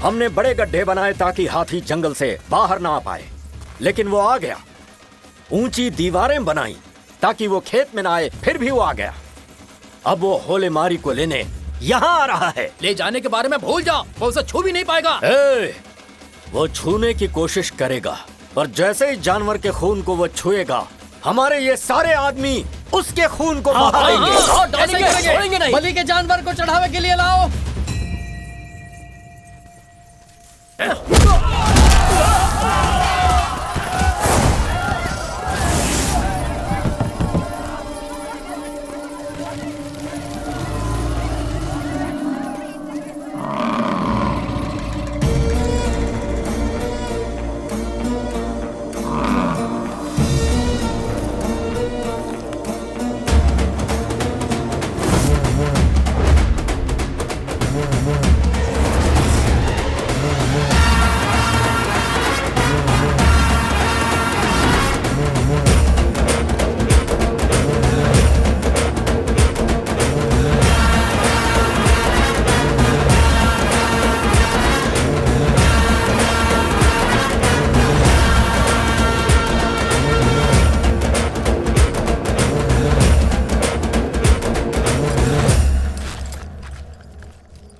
हमने बड़े गड्ढे बनाए ताकि हाथी जंगल से बाहर ना आ पाए, लेकिन वो आ गया। ऊंची दीवारें बनाई ताकि वो खेत में ना आए, फिर भी वो आ गया। अब वो होले मारी को लेने यहाँ आ रहा है। ले जाने के बारे में भूल जाओ, वो उसे छू भी नहीं पाएगा। वो छूने की कोशिश करेगा, पर जैसे ही जानवर के खून को वो छुएगा, हमारे ये सारे आदमी उसके खून को बहा देंगे। बलि के जानवर को चढ़ावे के लिए लाओ।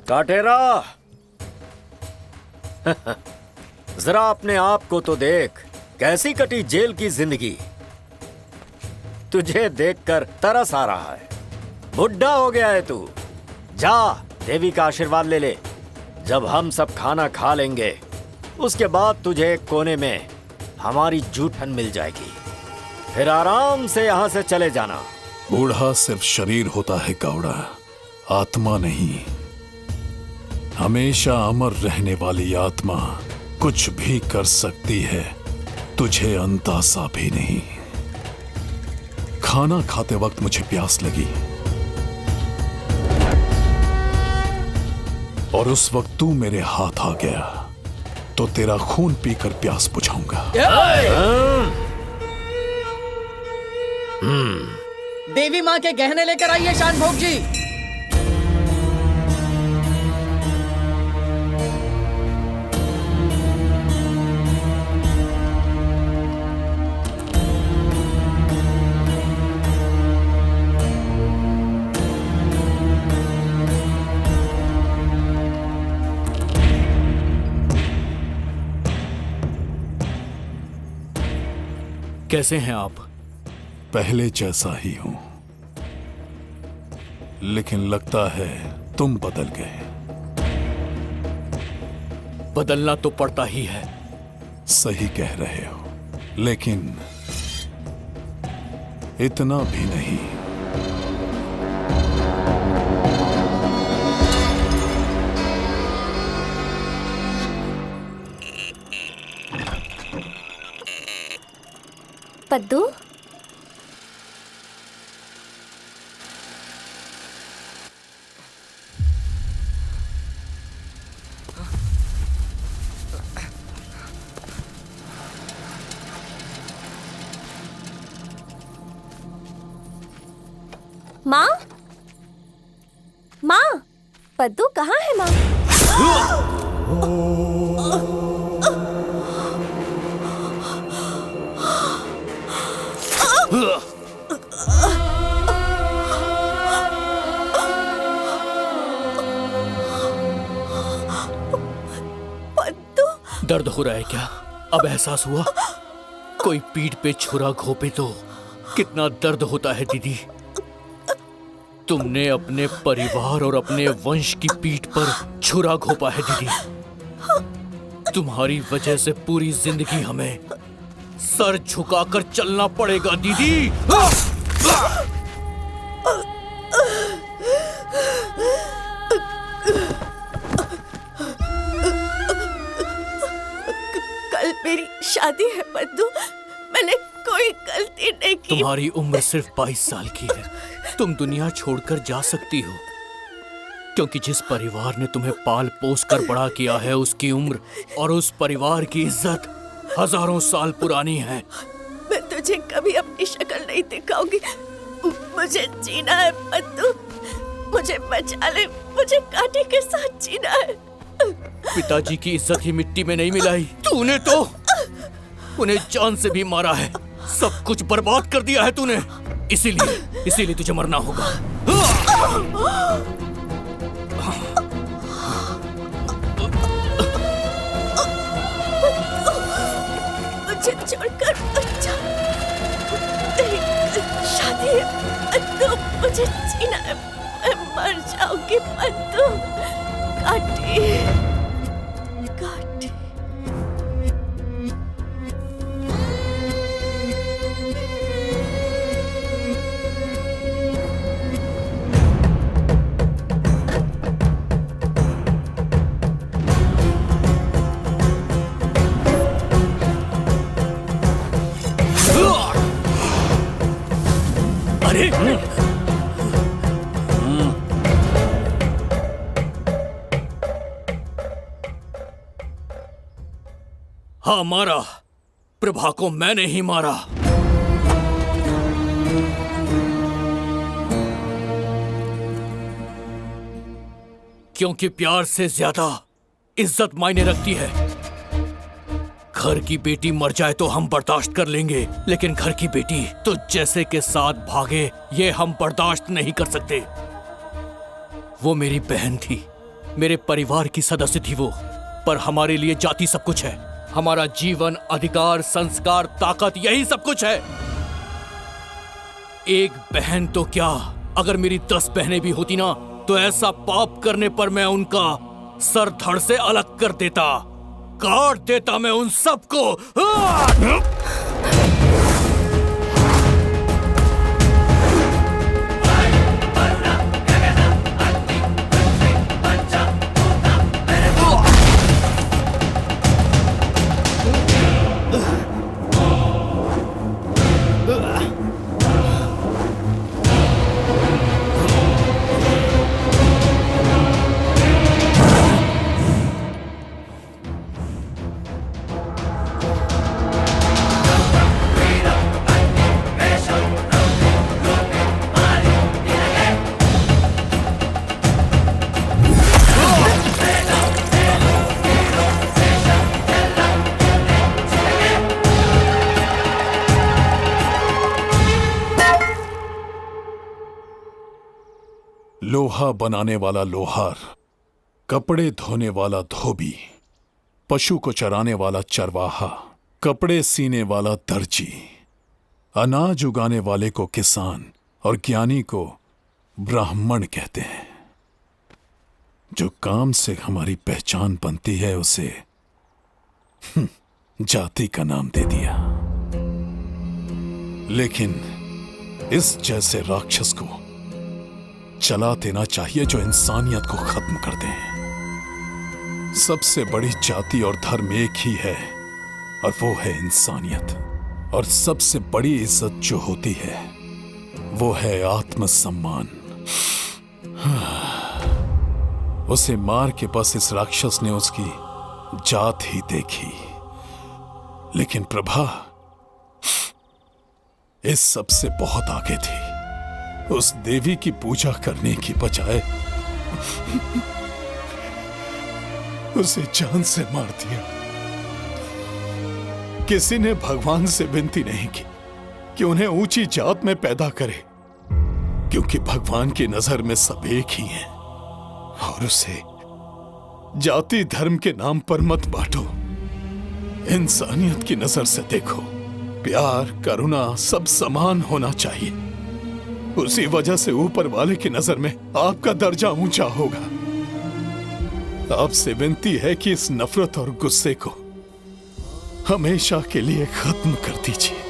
काटेरा, जरा अपने आप को तो देख, कैसी कटी जेल की जिंदगी। तुझे देखकर तरस आ रहा है। बुढ़ा हो गया है तू। जा देवी का आशीर्वाद ले ले। जब हम सब खाना खा लेंगे, उसके बाद तुझे एक कोने में हमारी जूठन मिल जाएगी। फिर आराम से यहाँ से चले जाना। बूढ़ा सिर्फ शरीर होता है कावड़ा, आत्मा नहीं। हमेशा अमर रहने वाली आत्मा कुछ भी कर सकती है, तुझे अंदाजा भी नहीं। खाना खाते वक्त मुझे प्यास लगी और उस वक्त तू मेरे हाथ आ गया, तो तेरा खून पीकर प्यास बुझाऊंगा। देवी माँ के गहने लेकर आइए शानभोग जी। कैसे हैं आप? पहले जैसा ही हूं, लेकिन लगता है तुम बदल गए। बदलना तो पड़ता ही है। सही कह रहे हो, लेकिन इतना भी नहीं। पद्दू, माँ, माँ, पद्दू कहाँ है माँ? दर्द हो रहा है क्या? अब एहसास हुआ? कोई पीठ पे छुरा घोंपे तो कितना दर्द होता है दीदी। तुमने अपने परिवार और अपने वंश की पीठ पर छुरा घोंपा है दीदी। तुम्हारी वजह से पूरी जिंदगी हमें सर झुकाकर चलना पड़ेगा दीदी। कल मेरी शादी है पद्दू, मैंने कोई गलती नहीं की। तुम्हारी उम्र सिर्फ 22 साल की है। तुम दुनिया छोड़कर जा सकती हो, क्योंकि जिस परिवार ने तुम्हें पाल पोस कर बड़ा किया है, उसकी उम्र और उस परिवार की इज्जत हजारों साल पुरानी है। मैं तुझे कभी अपनी शक्ल नहीं दिखाऊंगी। मुझे जीना है पद्दू, मुझे बचा ले, मुझे कांटे के साथ जीना है। पिताजी की इज्जत ही मिट्टी में नहीं मिलाई, तूने तो उन्हें जान से भी मारा है। सब कुछ बर्बाद कर दिया है तूने। इसीलिए तुझे मरना होगा। मुझे छोड़कर मत जा। तेरी शादी है तो मुझे जीना है। मैं मर जाऊंगी पद्दू। काटी काटी। अरे हाँ, मारा। प्रभा को मैंने ही मारा। क्योंकि प्यार से ज्यादा इज्जत मायने रखती है। घर की बेटी मर जाए तो हम बर्दाश्त कर लेंगे, लेकिन घर की बेटी तो जैसे के साथ भागे, ये हम बर्दाश्त नहीं कर सकते। वो मेरी बहन थी, मेरे परिवार की सदस्य थी वो, पर हमारे लिए जाति सब कुछ है। हमारा जीवन, अधिकार, संस्कार, ताकत, यही सब कुछ है। एक बहन तो क्या, अगर मेरी 10 बहनें भी होती ना, तो ऐसा पाप करने पर मैं उनका सर धड़ से अलग कर देता, काट देता मैं उन सबको। लोहा बनाने वाला लोहार, कपड़े धोने वाला धोबी, पशु को चराने वाला चरवाहा, कपड़े सीने वाला दर्जी, अनाज उगाने वाले को किसान और ज्ञानी को ब्राह्मण कहते हैं। जो काम से हमारी पहचान बनती है उसे जाति का नाम दे दिया। लेकिन इस जैसे राक्षस को चला देना चाहिए जो इंसानियत को खत्म कर दे। सबसे बड़ी जाति और धर्म एक ही है और वो है इंसानियत। और सबसे बड़ी इज्जत जो होती है वो है आत्मसम्मान। उसे मार के बस इस राक्षस ने उसकी जात ही देखी। लेकिन प्रभा इस सबसे बहुत आगे थी। उस देवी की पूजा करने की बजाय उसे जान से मार दिया। किसी ने भगवान से विनती नहीं की कि उन्हें ऊंची जात में पैदा करे, क्योंकि भगवान की नजर में सब एक ही हैं। और उसे जाति धर्म के नाम पर मत बांटो, इंसानियत की नजर से देखो। प्यार, करुणा सब समान होना चाहिए। उसी वजह से ऊपर वाले की नजर में आपका दर्जा ऊंचा होगा। आपसे विनती है कि इस नफरत और गुस्से को हमेशा के लिए खत्म कर दीजिए।